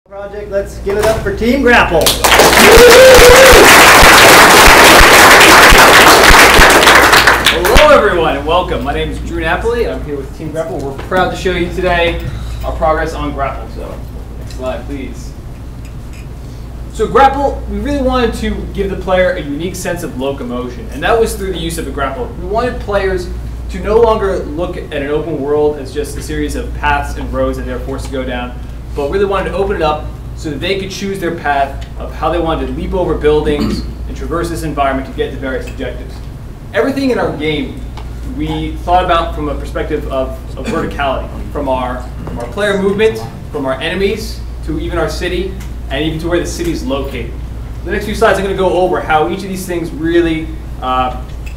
Project, let's give it up for Team Grapple. Hello everyone and welcome. My name is Drew Napoli and I'm here with Team Grapple. We're proud to show you today our progress on Grapple. So, next slide please. So Grapple, we really wanted to give the player a unique sense of locomotion, and that was through the use of the Grapple. We wanted players to no longer look at an open world as just a series of paths and roads that they're forced to go down, but really wanted to open it up so that they could choose their path of how they wanted to leap over buildings and traverse this environment to get to various objectives. Everything in our game we thought about from a perspective of verticality, from our player movement, from our enemies, to even our city, and even to where the city is located. The next few slides I'm going to go over how each of these things really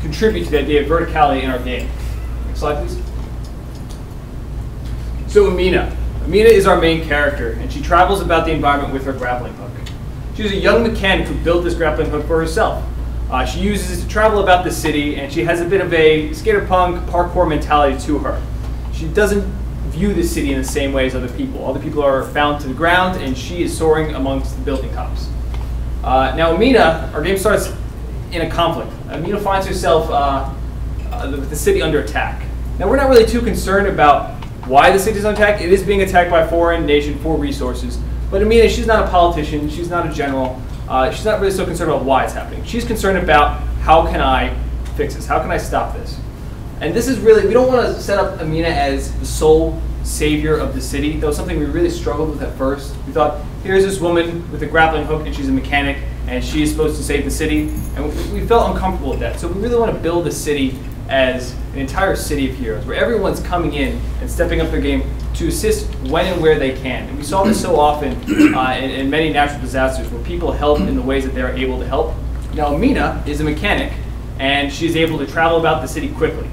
contribute to the idea of verticality in our game. Next slide please. So Amina is our main character, and she travels about the environment with her grappling hook. She's a young mechanic who built this grappling hook for herself. She uses it to travel about the city, and she has a bit of a skater punk parkour mentality to her. She doesn't view the city in the same way as other people. Other people are bound to the ground, and she is soaring amongst the building tops. Now Amina, our game starts in a conflict. Amina finds herself with the city under attack. Now we're not really too concerned about why the city is under attack. It is being attacked by a foreign nation for resources. But Amina, she's not a politician, she's not a general, she's not really so concerned about why it's happening. She's concerned about how can I fix this, how can I stop this? And this is really, we don't want to set up Amina as the sole savior of the city. That was something we really struggled with at first. We thought, here's this woman with a grappling hook and she's a mechanic and she is supposed to save the city. And we felt uncomfortable with that. So we really want to build the city as an entire city of heroes, where everyone's coming in and stepping up their game to assist when and where they can. And we saw this so often in many natural disasters, where people help in the ways that they're able to help. Now Amina is a mechanic, and she's able to travel about the city quickly.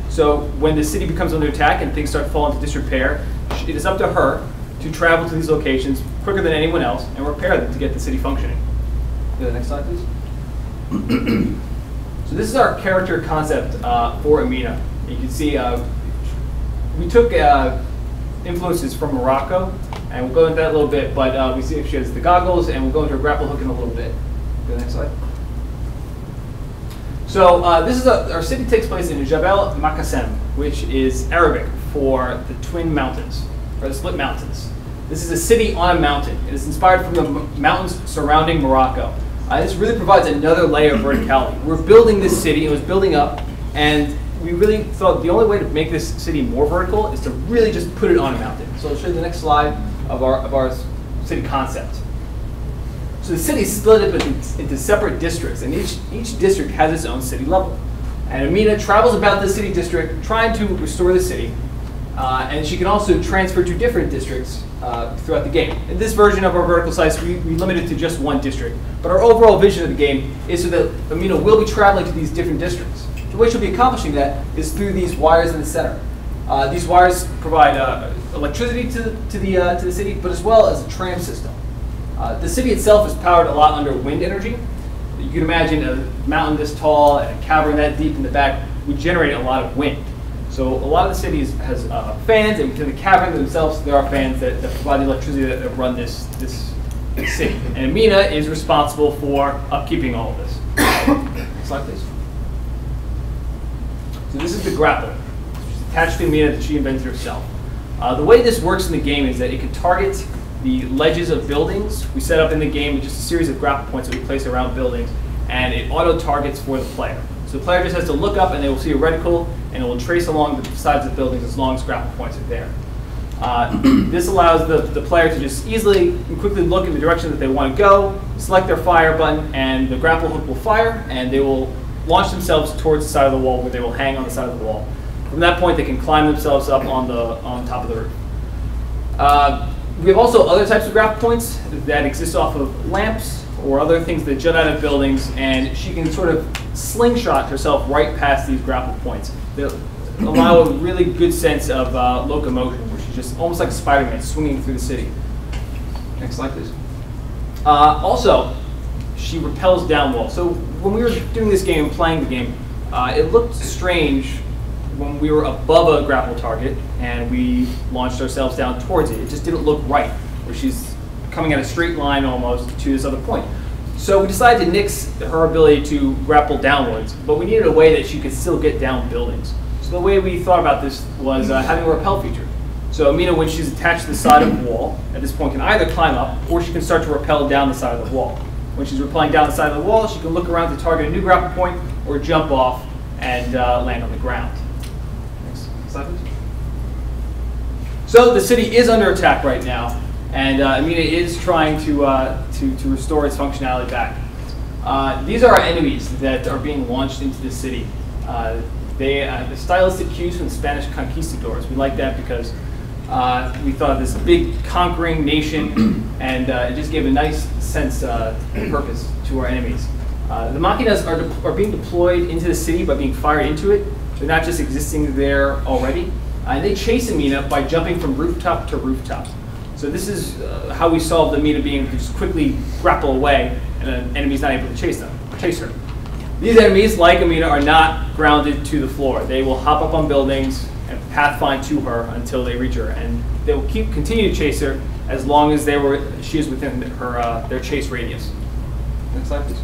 So when the city becomes under attack and things start falling into disrepair, it is up to her to travel to these locations quicker than anyone else and repair them to get the city functioning. Go to the next slide, please. So this is our character concept for Amina. You can see we took influences from Morocco, and we'll go into that a little bit, but we see if she has the goggles, and we'll go into her grapple hook in a little bit. Go to the next slide. So this is our city takes place in Jabal Makasem, which is Arabic for the twin mountains, or the split mountains. This is a city on a mountain. It is inspired from the mountains surrounding Morocco. This really provides another layer of verticality. We're building this city, it was building up, and we really thought the only way to make this city more vertical is to really just put it on a mountain. So I'll show you the next slide of our city concept. So the city is split up into separate districts, and each district has its own city level. And Amina travels about the city district trying to restore the city, and she can also transfer to different districts throughout the game. In this version of our vertical slice, we limit it to just one district. But our overall vision of the game is so that Amina will be traveling to these different districts. The way she'll be accomplishing that is through these wires in the center. These wires provide electricity to the city, but as well as a tram system. The city itself is powered a lot under wind energy. You can imagine a mountain this tall and a cavern that deep in the back would generate a lot of wind. So a lot of the cities has fans, and within the cavern themselves there are fans that provide the electricity that run this city. And Amina is responsible for upkeeping all of this. Next slide, please. So this is the grapple, which is attached to Amina that she invented herself. The way this works in the game is that it can target the ledges of buildings. We set up in the game with just a series of grapple points that we place around buildings, and it auto-targets for the player. So the player just has to look up and they will see a reticle, and it will trace along the sides of buildings as long as grapple points are there. This allows the player to just easily and quickly look in the direction that they want to go, select their fire button, and the grapple hook will fire, and they will launch themselves towards the side of the wall, where they will hang on the side of the wall. From that point, they can climb themselves up on top of the roof. We have also other types of grapple points that exist off of lamps or other things that jut out of buildings, and she can sort of slingshot herself right past these grapple points that allow a really good sense of locomotion, where she's just almost like Spider-Man swinging through the city. Next slide, please. Also, she repels down walls. So when we were doing this game and playing the game, it looked strange when we were above a grapple target and we launched ourselves down towards it. It just didn't look right, where she's coming at a straight line almost to this other point. So we decided to nix her ability to grapple downwards, but we needed a way that she could still get down buildings. So the way we thought about this was having a rappel feature. So Amina, when she's attached to the side of the wall, at this point can either climb up or she can start to rappel down the side of the wall. When she's rappelling down the side of the wall, she can look around to target a new grapple point or jump off and land on the ground. Next slide, please. So the city is under attack right now, and Amina is trying to restore its functionality back. These are our enemies that are being launched into the city. The stylistic cues from the Spanish conquistadors. We like that because we thought of this big conquering nation, and it just gave a nice sense and purpose to our enemies. The machinas are being deployed into the city by being fired into it. They're not just existing there already. And they chase Amina by jumping from rooftop to rooftop. So this is how we solved Amina being able to just quickly grapple away, and an enemy's not able to chase her. These enemies, like Amina, are not grounded to the floor. They will hop up on buildings and pathfind to her until they reach her, and they will continue to chase her as long as she is within their chase radius. Next slide, please.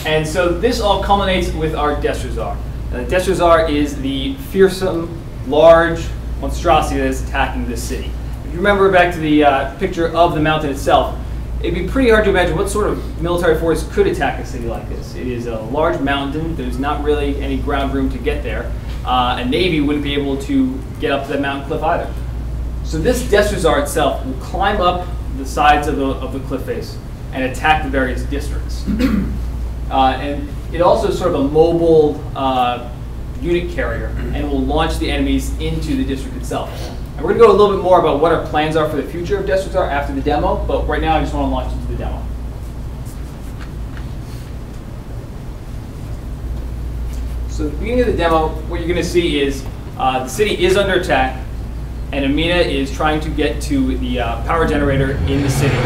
And so this all culminates with our Destrozar. The Destrozar is the fearsome, large monstrosity that is attacking this city. If you remember back to the picture of the mountain itself, it'd be pretty hard to imagine what sort of military force could attack a city like this. It is a large mountain. There's not really any ground room to get there. A navy wouldn't be able to get up to that mountain cliff either. So this Destrozar itself will climb up the sides of the cliff face and attack the various districts. And it also is sort of a mobile unit carrier and will launch the enemies into the district itself. And we're going to go a little bit more about what our plans are for the future of Destrozar after the demo, but right now I just want to launch into the demo. So at the beginning of the demo, what you're going to see is the city is under attack, and Amina is trying to get to the power generator in the city.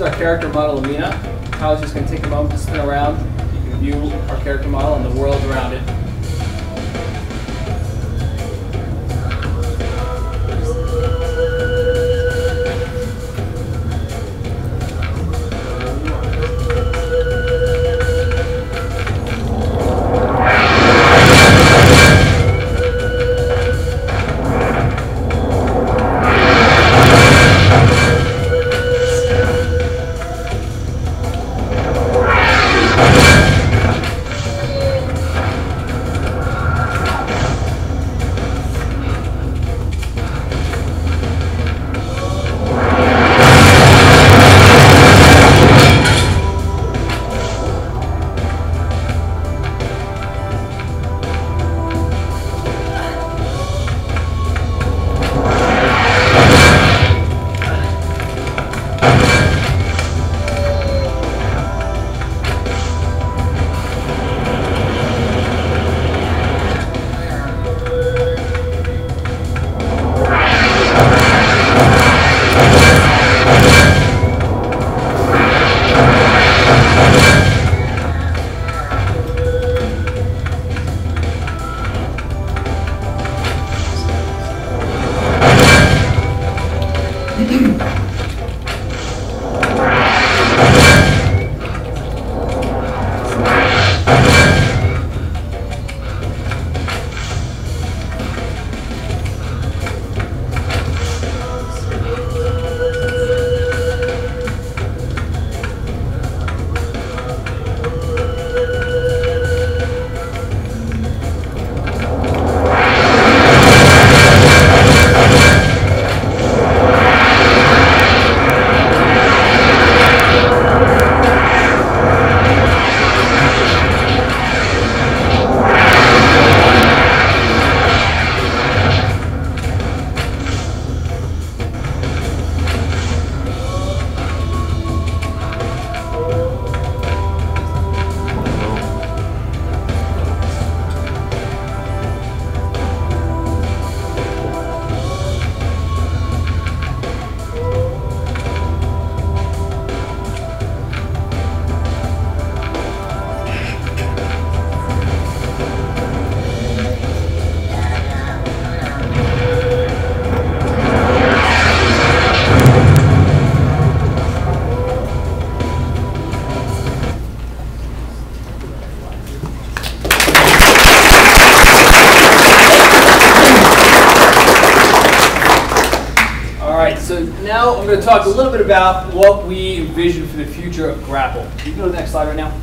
Our character model, Amina. Kyle's just going to take a moment to spin around. You can view our character model and the world around it. so now I'm going to talk a little bit about what we envision for the future of Grapple. Can you go to the next slide right now?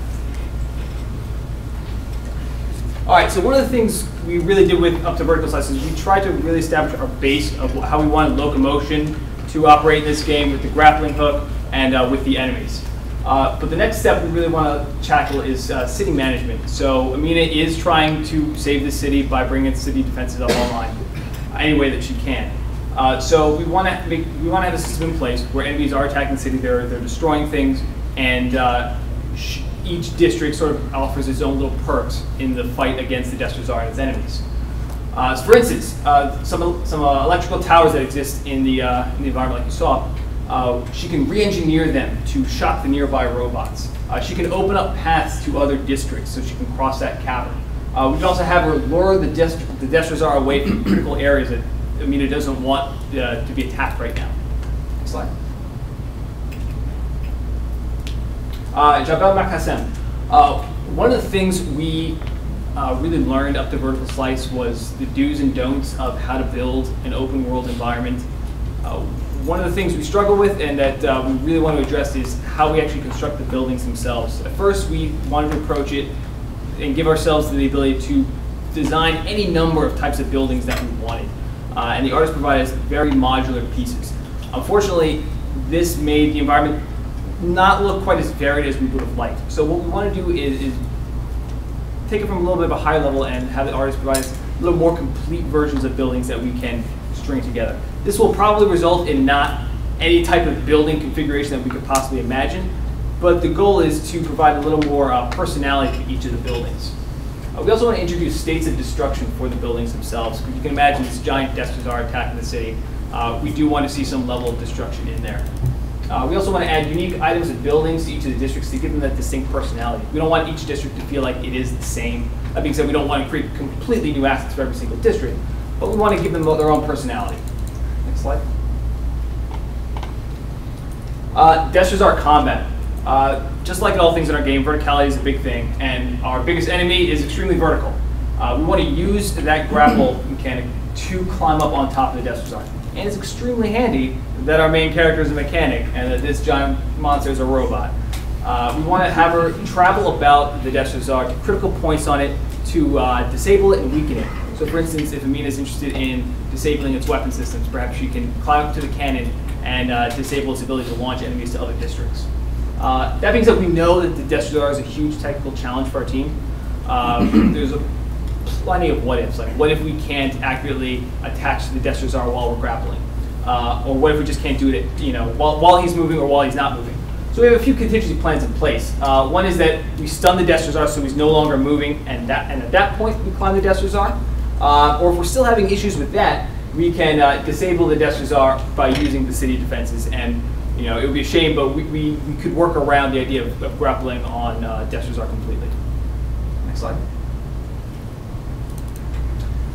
All right, so one of the things we really did with Up to Vertical Slice is we tried to really establish our base of how we wanted locomotion to operate in this game with the grappling hook and with the enemies. But the next step we really want to tackle is city management. So Amina is trying to save the city by bringing its city defenses up online any way that she can. So we want to have a system in place where enemies are attacking the city, they're destroying things, and each district sort of offers its own little perks in the fight against the Destrazar and its enemies. So for instance, some electrical towers that exist in the environment, like you saw, she can re-engineer them to shock the nearby robots. She can open up paths to other districts so she can cross that cavern. We can also have her lure the Destrazar away from critical areas that Amina doesn't want to be attacked right now. Next slide. Jabal Makasem. One of the things we really learned up to Vertical Slice was the do's and don'ts of how to build an open world environment. One of the things we struggle with and that we really want to address is how we actually construct the buildings themselves. At first, we wanted to approach it and give ourselves the ability to design any number of types of buildings that we wanted. And the artist provided us very modular pieces. Unfortunately, this made the environment not look quite as varied as we would have liked. So what we want to do is take it from a little bit of a high level and have the artist provide us a little more complete versions of buildings that we can string together. This will probably result in not any type of building configuration that we could possibly imagine, but the goal is to provide a little more personality to each of the buildings. We also want to introduce states of destruction for the buildings themselves. You can imagine this giant Destrazar attacking the city. We do want to see some level of destruction in there. We also want to add unique items and buildings to each of the districts to give them that distinct personality. We don't want each district to feel like it is the same. That being said, we don't want to create completely new assets for every single district, but we want to give them their own personality. Next slide. Destrazar combat. Just like all things in our game, verticality is a big thing, and our biggest enemy is extremely vertical. We want to use that grapple mechanic to climb up on top of the Destrazar. And it's extremely handy that our main character is a mechanic and that this giant monster is a robot. We want to have her travel about the Destrazar to critical points on it to disable it and weaken it. So for instance, if Amina is interested in disabling its weapon systems, perhaps she can climb up to the cannon and disable its ability to launch enemies to other districts. That being said, we know that the Destrazar is a huge technical challenge for our team. There's plenty of what ifs. Like, what if we can't accurately attach to the Destrazar while we're grappling? Or what if we just can't do it, while he's moving or while he's not moving? So we have a few contingency plans in place. One is that we stun the Destrazar so he's no longer moving, and at that point we climb the Destrazar. Or if we're still having issues with that, we can disable the Destrazar by using the city defenses. And it would be a shame, but we could work around the idea of grappling on Destrazar completely. Next slide.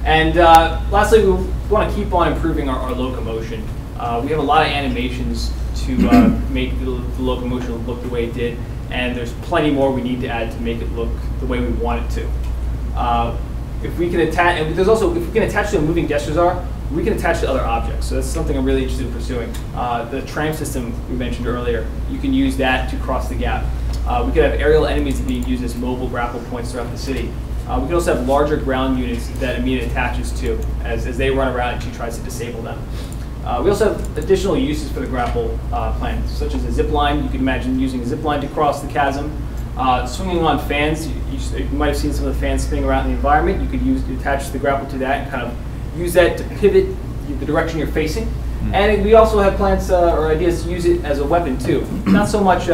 And lastly, we want to keep on improving our locomotion. We have a lot of animations to make the locomotion look the way it did, and there's plenty more we need to add to make it look the way we want it to. If we can attach, and there's also, if we can attach to a moving Destrazar, we can attach to other objects. So that's something I'm really interested in pursuing. The tram system we mentioned earlier, you can use that to cross the gap. We could have aerial enemies being used as mobile grapple points throughout the city. We can also have larger ground units that Amina attaches to as they run around and she tries to disable them. We also have additional uses for the grapple plan, such as a zip line. You can imagine using a zip line to cross the chasm. Swinging on fans, you might have seen some of the fans spinning around in the environment. You could attach the grapple to that and kind of use that to pivot the direction you're facing. And we also have plans or ideas to use it as a weapon too. Not so much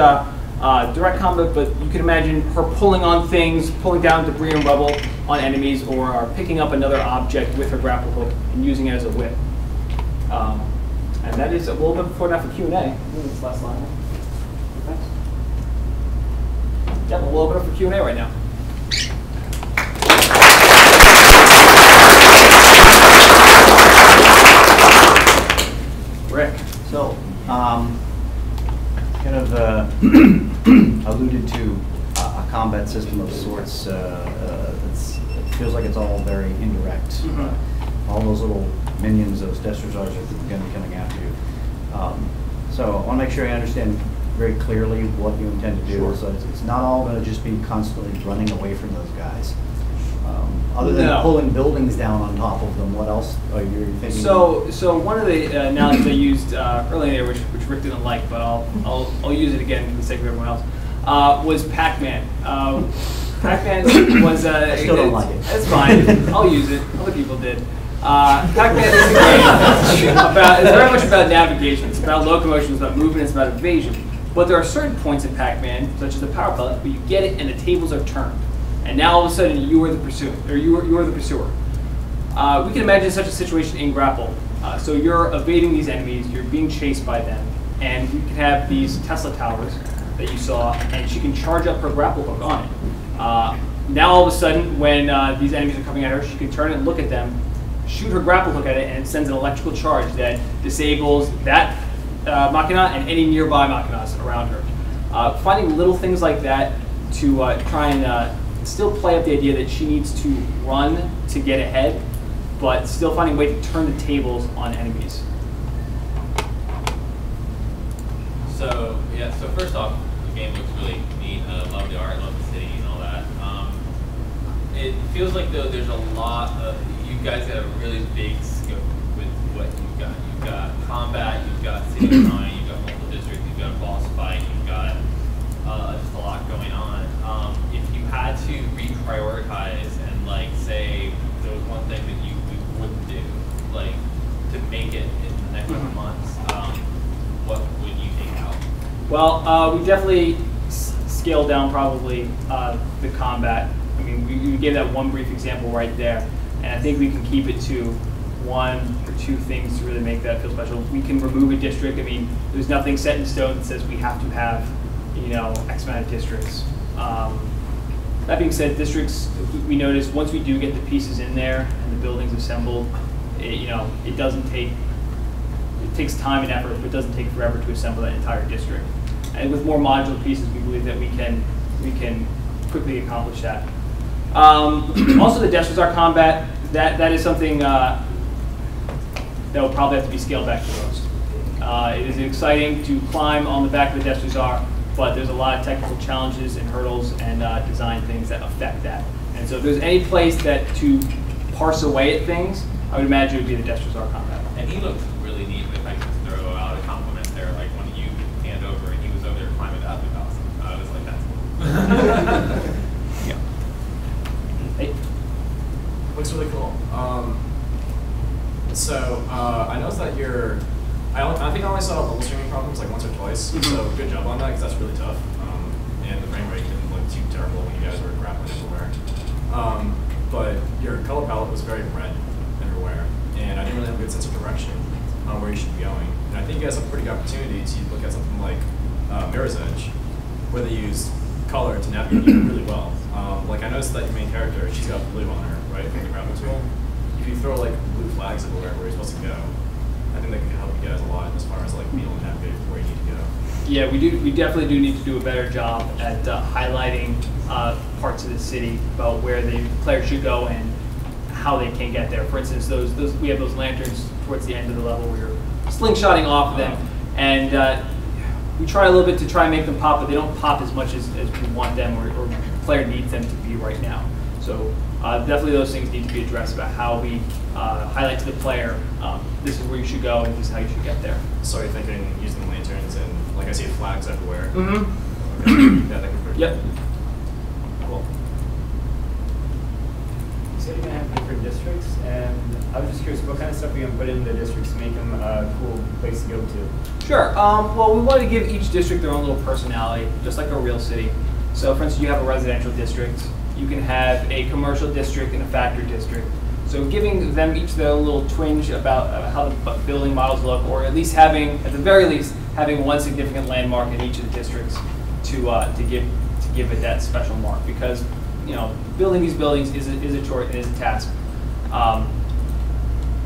direct combat, but you can imagine her pulling on things, pulling down debris and rubble on enemies, or picking up another object with her grapple hook and using it as a whip. And that is a little bit before now for Q&A. I think it's last line. Thanks. Yeah, we'll open up for Q&A right now. Rick. So, kind of alluded to a combat system of sorts. It feels like it's all very indirect. All those little minions, those Destrazars, are going to be coming after you. So I want to make sure I understand very clearly what you intend to do. Sure. So it's not all going to just be constantly running away from those guys. Other than No. pulling buildings down on top of them, what else are you thinking? So one of the analogies I used earlier, which Rick didn't like, but I'll use it again for the sake of everyone else, was Pac-Man. Pac-Man was I still don't like it. It's fine. I'll use it. Other people did. Pac-Man is a game it's very much about navigation. It's about locomotion. It's about movement. It's about evasion. But there are certain points in Pac-Man, such as the power pellet, where you get it and the tables are turned. And now all of a sudden you are the pursuer, or you are the pursuer. We can imagine such a situation in Grapple. So you're evading these enemies, you're being chased by them, and you can have these Tesla towers that you saw, and she can charge up her grapple hook on it. Now all of a sudden, when these enemies are coming at her, she can turn and look at them, shoot her grapple hook at it, and it sends an electrical charge that disables that machina and any nearby machinas around her. Finding little things like that to try and still play up the idea that she needs to run to get ahead, but still finding a way to turn the tables on enemies. So first off, the game looks really neat. Love the art, love the city, and all that. It feels like though there's a lot of, you guys got a really big scope with what you've got. You've got combat, you've got city design, you've got multiple districts, you've got a boss fight, you've got just a lot going on. If you had to reprioritize and like say there was one thing that you wouldn't do, like to make it in the next couple months, what would you take out? Well, we definitely scaled down probably the combat. I mean, we gave that one brief example right there, and I think we can keep it to one or two things to really make that feel special. We can remove a district. I mean, there's nothing set in stone that says we have to have, X amount of districts. That being said, districts, we noticed once we do get the pieces in there and the buildings assembled, it doesn't take, it takes time and effort, but it doesn't take forever to assemble that entire district. And with more modular pieces, we believe that we can quickly accomplish that. Also, the Death combat, that is something that will probably have to be scaled back the most. It is exciting to climb on the back of the Death but there's a lot of technical challenges and hurdles and design things that affect that. And so if there's any place that to parse away at things, I would imagine it would be the Death combat. And he looks really neat. If I could throw out a compliment there, like when you hand over and he was over there climbing up, it was awesome. I was like, that's cool. Yeah. Hey. Looks really cool. I noticed that I think I only saw level streaming problems like once or twice, so good job on that because that's really tough. And the frame rate didn't look too terrible when you guys were grappling everywhere. But your color palette was very red everywhere, and I didn't really have a good sense of direction on where you should be going. And I think you guys have a pretty good opportunity to look at something like Mirror's Edge, where they use color to navigate you really well. Like I noticed that your main character, she's got blue on her, right, from the grappling tool. If you throw like blue flags everywhere where you're supposed to go, I think that could help you guys a lot as far as like being able to navigate where you need to go. Yeah, we definitely do need to do a better job at highlighting parts of the city about where the player should go and how they can get there. For instance, we have those lanterns towards the end of the level where you're slingshotting off of them, and we try a little bit to try and make them pop, but they don't pop as much as we want them or the player needs them to be right now. So definitely those things need to be addressed about how we highlight to the player, this is where you should go and this is how you should get there. So you're thinking using lanterns and like I see flags everywhere. Mm-hmm. Okay. Yeah, that could be Yep. cool. You said you're going to have different districts, and I was just curious, what kind of stuff are you going to put in the districts to make them a cool place to go to? Sure. Well, we want to give each district their own little personality, just like a real city. So, for instance, you have a residential district. You can have a commercial district and a factory district. So giving them each their own little twinge about how the building models look, or at least having, at the very least, having one significant landmark in each of the districts to give it that special mark. Because building these buildings is a chore, it is a task.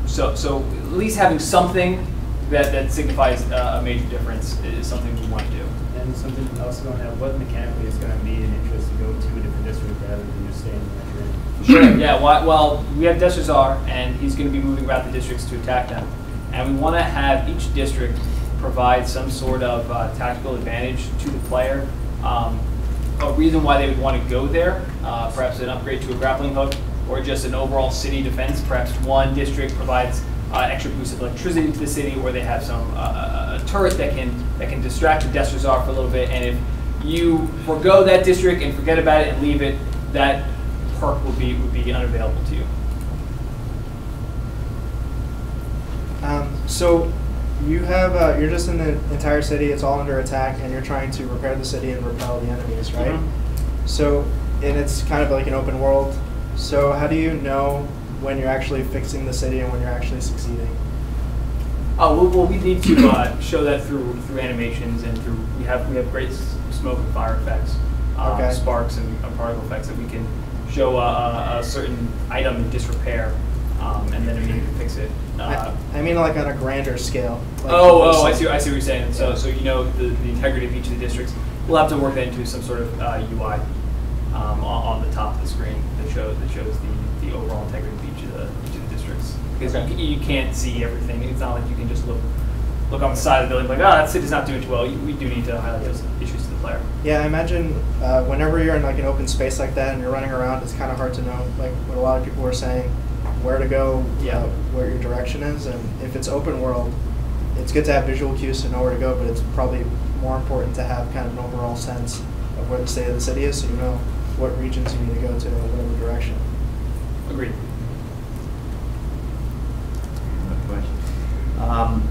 So at least having something that signifies a major difference is something we want to do. And something else going to have, what mechanically is going to be an interest to go to a different district rather than just staying in the area? Sure, yeah. Well, we have Destrazar, and he's going to be moving around the districts to attack them. And we want to have each district provide some sort of tactical advantage to the player. A reason why they would want to go there, perhaps an upgrade to a grappling hook, or just an overall city defense. Perhaps one district provides extra boost of electricity to the city, or they have some a turret that can distract the Destrazar for a little bit. And if you forego that district and forget about it and leave it, that perk would be unavailable to you. So you have you're just in the entire city. It's all under attack, and you're trying to repair the city and repel the enemies, right? Mm-hmm. So, and it's kind of like an open world. So how do you know when you're actually fixing the city and when you're actually succeeding? Oh, well, we need to show that through animations and through we have great smoke and fire effects, Okay. sparks and particle effects that we can show a certain item in disrepair, and then immediately fix it. I mean, like on a grander scale. Like I see what you're saying. So you know the integrity of each of the districts. We'll have to work that into some sort of UI on the top of the screen that shows the overall integrity of each of the districts. Because you can't see everything. It's not like you can just look on the side of the building like, that city's not doing too well. We do need to highlight those issues to the player. Yeah, I imagine whenever you're in like an open space like that and you're running around, it's kind of hard to know, like what a lot of people were saying, where to go, where your direction is. And if it's open world, it's good to have visual cues to know where to go, but it's probably more important to have kind of an overall sense of where the state of the city is, so you know what regions you need to go to in whatever direction. Agreed. Another question.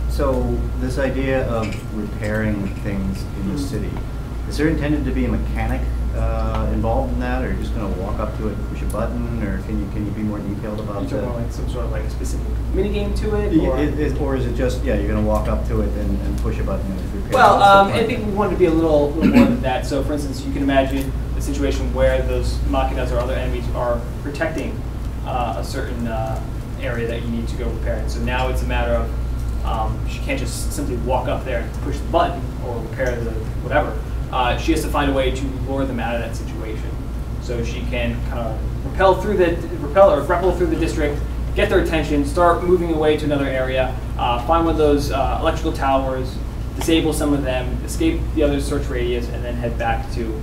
So this idea of repairing things in the city, is there intended to be a mechanic involved in that, or are you just going to walk up to it and push a button, or can you be more detailed about You're that? talking like some sort of like a specific minigame to it? Or is it just, you're going to walk up to it and push a button and it's repaired? Well, I think we wanted to be a little more than that. So, for instance, you can imagine a situation where those machinas or other enemies are protecting a certain area that you need to go repair. And so now it's a matter of she can't just simply walk up there and push the button or repair the whatever. She has to find a way to lure them out of that situation. So she can kind of grapple through the district, get their attention, start moving away to another area, find one of those electrical towers, disable some of them, escape the other search radius, and then head back to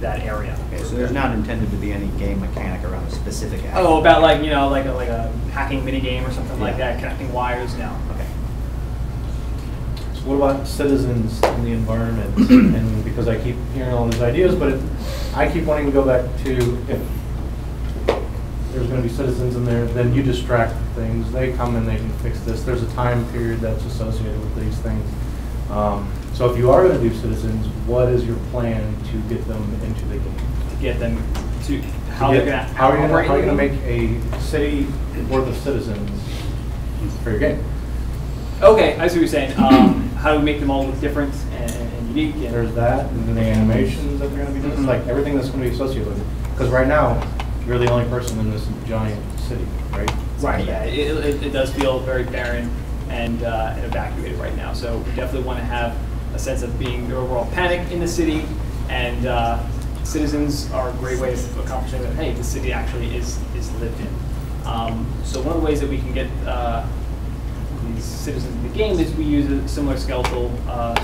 that area. Okay, so there's not intended to be any game mechanic around a specific action. Oh, about like a hacking minigame or something like that, connecting wires? No. Okay. So what about citizens in the environment? And because I keep hearing all these ideas, but I keep wanting to go back to if there's going to be citizens in there, then you distract things. They come and they can fix this. There's a time period that's associated with these things. So if you are going to do citizens, what is your plan to get them into the game? To get them to how are you going to make a city worth of citizens for your game? Okay, I see what you're saying. How do we make them all look different and unique? And there's that, and then the animations that they're going to be doing, like everything that's going to be associated with it. Because right now, you're the only person in this giant city, right? Right. Yeah. It does feel very barren and evacuated right now. So we definitely want to have a sense of being the overall panic in the city, and citizens are a great way of accomplishing that. Hey, the city actually is lived in. So one of the ways that we can get these citizens in the game is we use a similar skeletal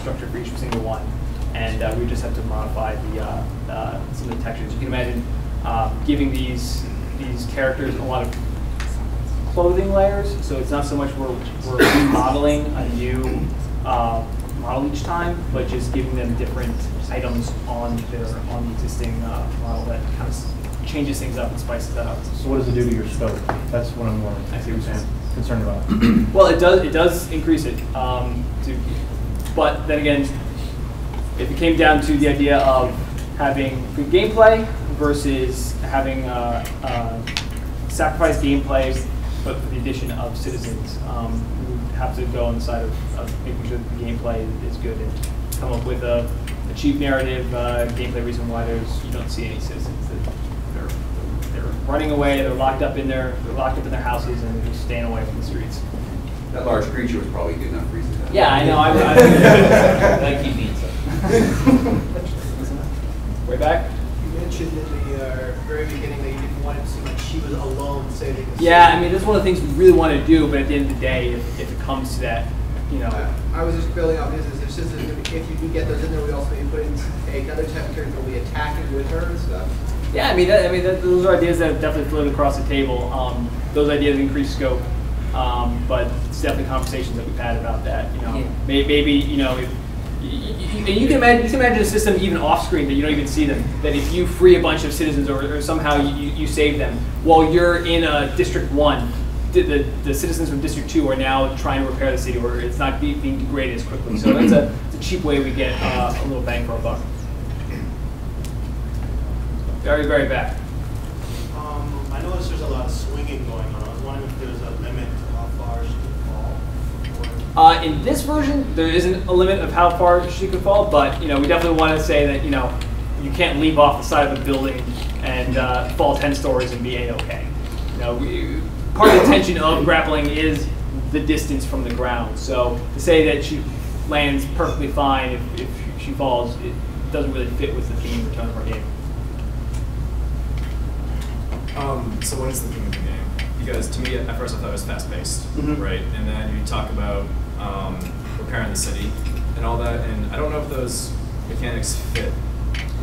structure for each single one, and we just have to modify some of the textures. You can imagine giving these characters a lot of clothing layers, so it's not so much we're remodeling a new model each time, but just giving them different items on the existing model that kind of changes things up and spices that up. So what does it do to your scope? That's what I'm more concerned about. Well, it does increase it. But then again, if it came down to the idea of having good gameplay versus having sacrifice gameplay, but for the addition of citizens, we would have to go on the side of making sure that the gameplay is good and come up with a cheap narrative gameplay reason why you don't see any citizens. They're running away. They're locked up in their houses, and they're just staying away from the streets. That large creature was probably good enough reason. Yeah, I know. Like keep being Way back. You mentioned in the very beginning that you didn't want it to seem like she was alone saving the city. Yeah, I mean, that's one of the things we really want to do, but at the end of the day, if it comes to that, you know. I was just building off this. There's just if you do get those in there, we also need to put in another type of character that will be attacking with her and stuff. Yeah, I mean, those are ideas that have definitely floated across the table. Those ideas increase scope, but it's definitely conversations that we've had about that. You know, Yeah. maybe you know, you can imagine a system even off screen that you don't even see them. That if you free a bunch of citizens or somehow you save them while you're in District 1, the citizens from District 2 are now trying to repair the city, or it's not being degraded as quickly. So it's a cheap way we get a little bang for our buck. Very, very back. I noticed there's a lot of swinging going on. I was wondering if there's a limit to how far she can fall. In this version, there isn't a limit of how far she could fall, but you know, we definitely want to say that you can't leap off the side of a building and fall 10 stories and be a-okay. Part of the tension of grappling is the distance from the ground. So to say that she lands perfectly fine if she falls, it doesn't really fit with the theme or tone of our game. So what is the theme of the game? Because to me, at first I thought it was fast-paced, right? And then you talk about repairing the city and all that, and I don't know if those mechanics fit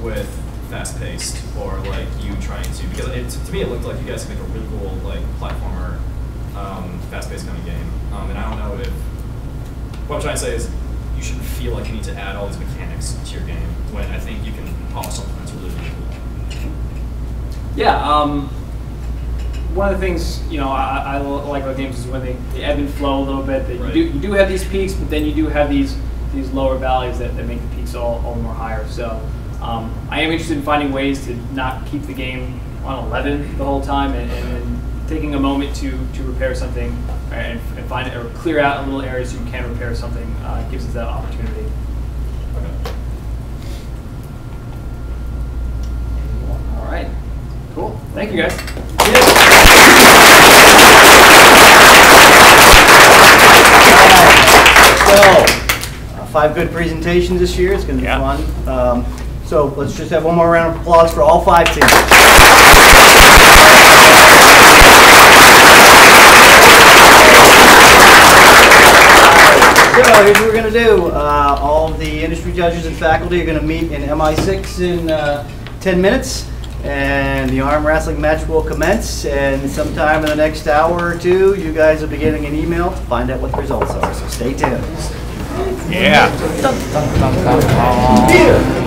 with fast-paced or like you trying to, because to me it looked like you guys could make a really cool like platformer, fast-paced kind of game. And I don't know if, what I'm trying to say is you shouldn't feel like you need to add all these mechanics to your game when I think you can polish something that's really, really cool. Yeah, one of the things I like about games is when they ebb and flow a little bit. That you do have these peaks, but then you do have these lower valleys that make the peaks all the more higher. So I am interested in finding ways to not keep the game on 11 the whole time, and taking a moment to repair something and find it, or clear out a little areas so you can repair something gives us that opportunity. Okay. All right. Cool. Thank you, guys. So, 5 good presentations this year. It's going to be fun. So let's just have one more round of applause for all 5 teams. So here's what we're going to do. All of the industry judges and faculty are going to meet in MI6 in 10 minutes. And the arm wrestling match will commence, and sometime in the next hour or two, you guys will be getting an email to find out what the results are, so stay tuned. Yeah. Yeah.